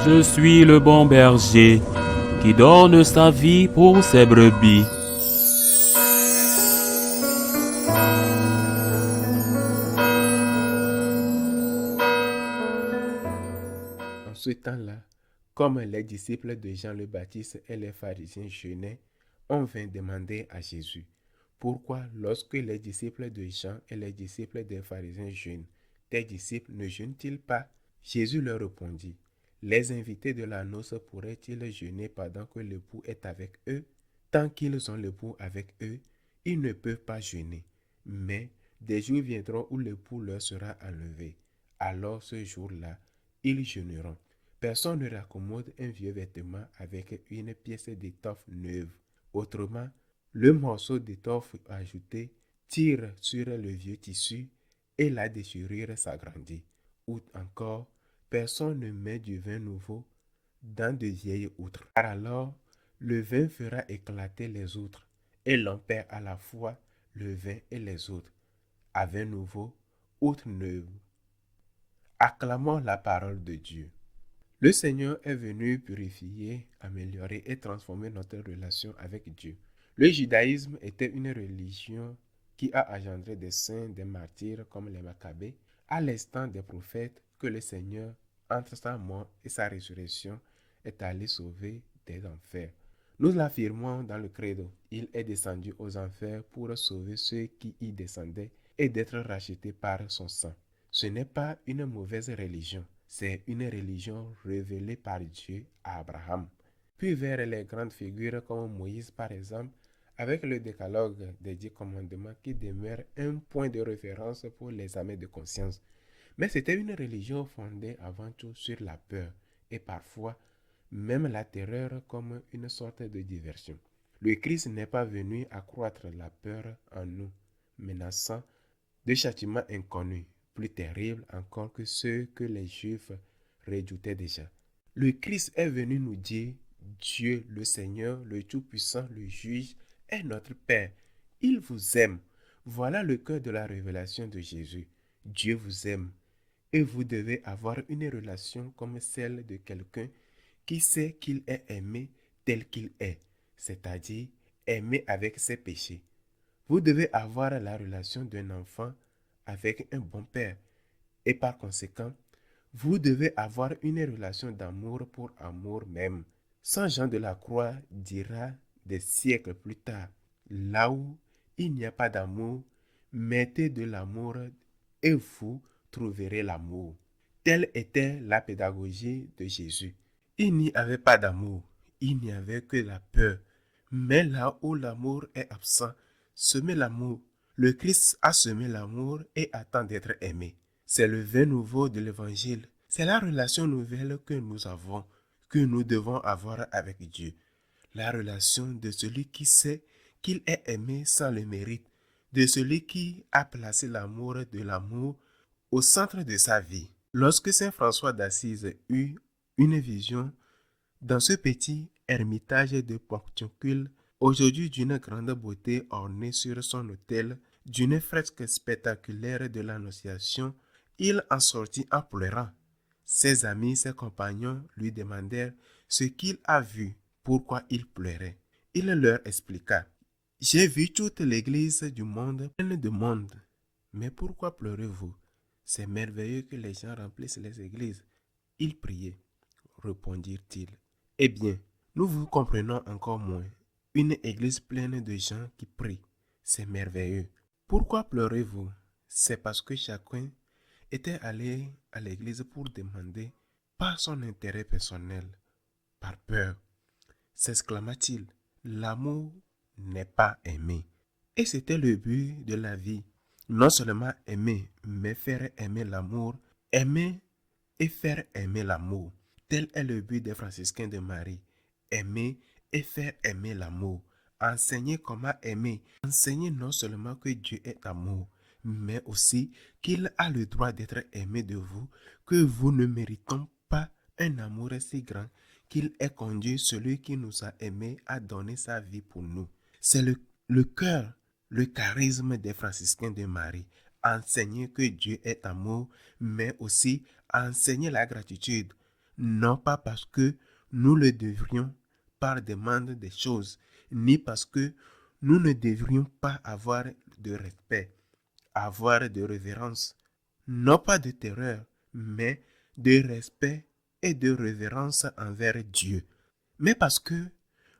Je suis le bon berger qui donne sa vie pour ses brebis. En ce temps-là, comme les disciples de Jean le Baptiste et les pharisiens jeûnaient, on vint demander à Jésus, pourquoi lorsque les disciples de Jean et les disciples des pharisiens jeûnent, tes disciples ne jeûnent-ils pas? Jésus leur répondit, les invités de la noce pourraient-ils jeûner pendant que l'époux est avec eux? Tant qu'ils ont l'époux avec eux, ils ne peuvent pas jeûner. Mais des jours viendront où l'époux leur sera enlevé. Alors ce jour-là, ils jeûneront. Personne ne raccommode un vieux vêtement avec une pièce d'étoffe neuve. Autrement, le morceau d'étoffe ajouté tire sur le vieux tissu et la déchirure s'agrandit. Ou encore, personne ne met du vin nouveau dans de vieilles outres. Car alors, le vin fera éclater les outres et l'on perd à la fois le vin et les outres. À vin nouveau, outre neuve. Acclamons la parole de Dieu. Le Seigneur est venu purifier, améliorer et transformer notre relation avec Dieu. Le judaïsme était une religion qui a engendré des saints, des martyrs comme les Maccabées, à l'instant des prophètes que le Seigneur, entre sa mort et sa résurrection, est allé sauver des enfers. Nous l'affirmons dans le credo. Il est descendu aux enfers pour sauver ceux qui y descendaient et d'être rachetés par son sang. Ce n'est pas une mauvaise religion, c'est une religion révélée par Dieu à Abraham. Puis vers les grandes figures comme Moïse par exemple, avec le décalogue des 10 commandements qui demeure un point de référence pour les âmes de conscience. Mais c'était une religion fondée avant tout sur la peur et parfois même la terreur comme une sorte de diversion. Le Christ n'est pas venu accroître la peur en nous, menaçant de châtiments inconnus, plus terribles encore que ceux que les Juifs redoutaient déjà. Le Christ est venu nous dire, Dieu, le Seigneur, le Tout-Puissant, le Juge, est notre Père. Il vous aime. Voilà le cœur de la révélation de Jésus. Dieu vous aime. Et vous devez avoir une relation comme celle de quelqu'un qui sait qu'il est aimé tel qu'il est, c'est-à-dire aimé avec ses péchés. Vous devez avoir la relation d'un enfant avec un bon père et par conséquent, vous devez avoir une relation d'amour pour amour même. Saint Jean de la Croix dira des siècles plus tard, là où il n'y a pas d'amour, mettez de l'amour et vous trouverez l'amour. Telle était la pédagogie de Jésus. Il n'y avait pas d'amour, il n'y avait que la peur. Mais là où l'amour est absent, semez l'amour. Le Christ a semé l'amour et attend d'être aimé. C'est le vin nouveau de l'Évangile. C'est la relation nouvelle que nous avons, que nous devons avoir avec Dieu. La relation de celui qui sait qu'il est aimé sans le mérite, de celui qui a placé l'amour de l'amour au centre de sa vie. Lorsque Saint François d'Assise eut une vision dans ce petit ermitage de Portiuncule, aujourd'hui d'une grande beauté orné sur son autel, d'une fresque spectaculaire de l'Annonciation, il en sortit en pleurant. Ses amis, ses compagnons lui demandèrent ce qu'il a vu, pourquoi il pleurait. Il leur expliqua, « J'ai vu toute l'église du monde pleine de monde. Mais pourquoi pleurez-vous? C'est merveilleux que les gens remplissent les églises. » Ils priaient, répondirent-ils. Eh bien, nous vous comprenons encore moins. Une église pleine de gens qui prient, c'est merveilleux. Pourquoi pleurez-vous? C'est parce que chacun était allé à l'église pour demander, par son intérêt personnel, par peur. S'exclama-t-il, l'amour n'est pas aimé. Et c'était le but de la vie. Non seulement aimer, mais faire aimer l'amour. Aimer et faire aimer l'amour. Tel est le but des franciscains de Marie. Aimer et faire aimer l'amour. Enseigner comment aimer. Enseigner non seulement que Dieu est amour, mais aussi qu'il a le droit d'être aimé de vous, que vous ne méritez pas un amour si grand qu'il ait conduit celui qui nous a aimés à donner sa vie pour nous. C'est le cœur, le charisme des franciscains de Marie. Enseigner que Dieu est amour, mais aussi enseigner la gratitude. non pas parce que nous le devrions par demande des choses, ni parce que nous ne devrions pas avoir de respect, avoir de révérence, non pas de terreur, mais de respect et de révérence envers Dieu. Mais parce que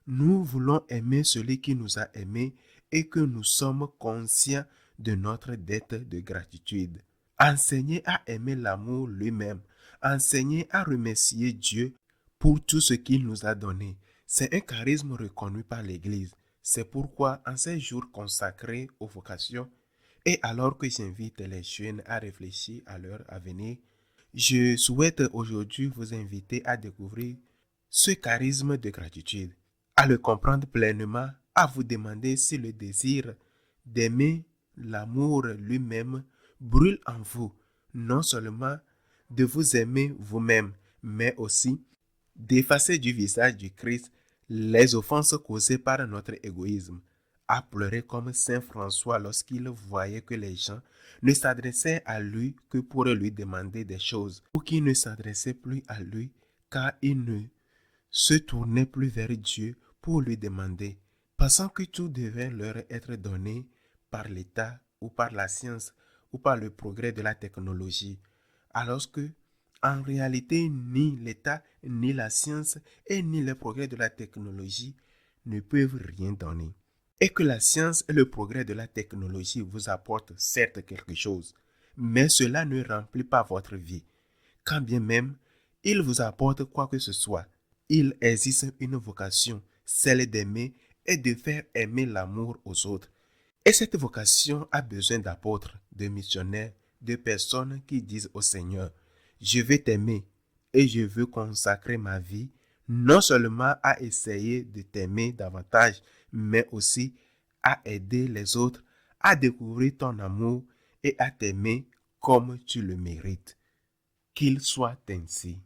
nous voulons aimer celui qui nous a aimés et que nous sommes conscients de notre dette de gratitude. Enseigner à aimer l'amour lui-même, enseigner à remercier Dieu pour tout ce qu'il nous a donné. C'est un charisme reconnu par l'Église. C'est pourquoi en ces jours consacrés aux vocations, et alors que j'invite les jeunes à réfléchir à leur avenir, je souhaite aujourd'hui vous inviter à découvrir ce charisme de gratitude, à le comprendre pleinement, à vous demander si le désir d'aimer l'amour lui-même brûle en vous, non seulement de vous aimer vous-même, mais aussi d'effacer du visage du Christ les offenses causées par notre égoïsme, à pleurer comme Saint François lorsqu'il voyait que les gens ne s'adressaient à lui que pour lui demander des choses, ou qui ne s'adressaient plus à lui car ils ne se tournaient plus vers Dieu pour lui demander, pensant que tout devait leur être donné par l'État ou par la science ou par le progrès de la technologie, alors que, en réalité, ni l'État, ni la science et ni le progrès de la technologie ne peuvent rien donner. Et que la science et le progrès de la technologie vous apportent certes quelque chose, mais cela ne remplit pas votre vie. Quand bien même il vous apporte quoi que ce soit, il existe une vocation, celle d'aimer et de faire aimer l'amour aux autres. Et cette vocation a besoin d'apôtres, de missionnaires, de personnes qui disent au Seigneur, je veux t'aimer et je veux consacrer ma vie non seulement à essayer de t'aimer davantage, mais aussi à aider les autres à découvrir ton amour et à t'aimer comme tu le mérites. Qu'il soit ainsi.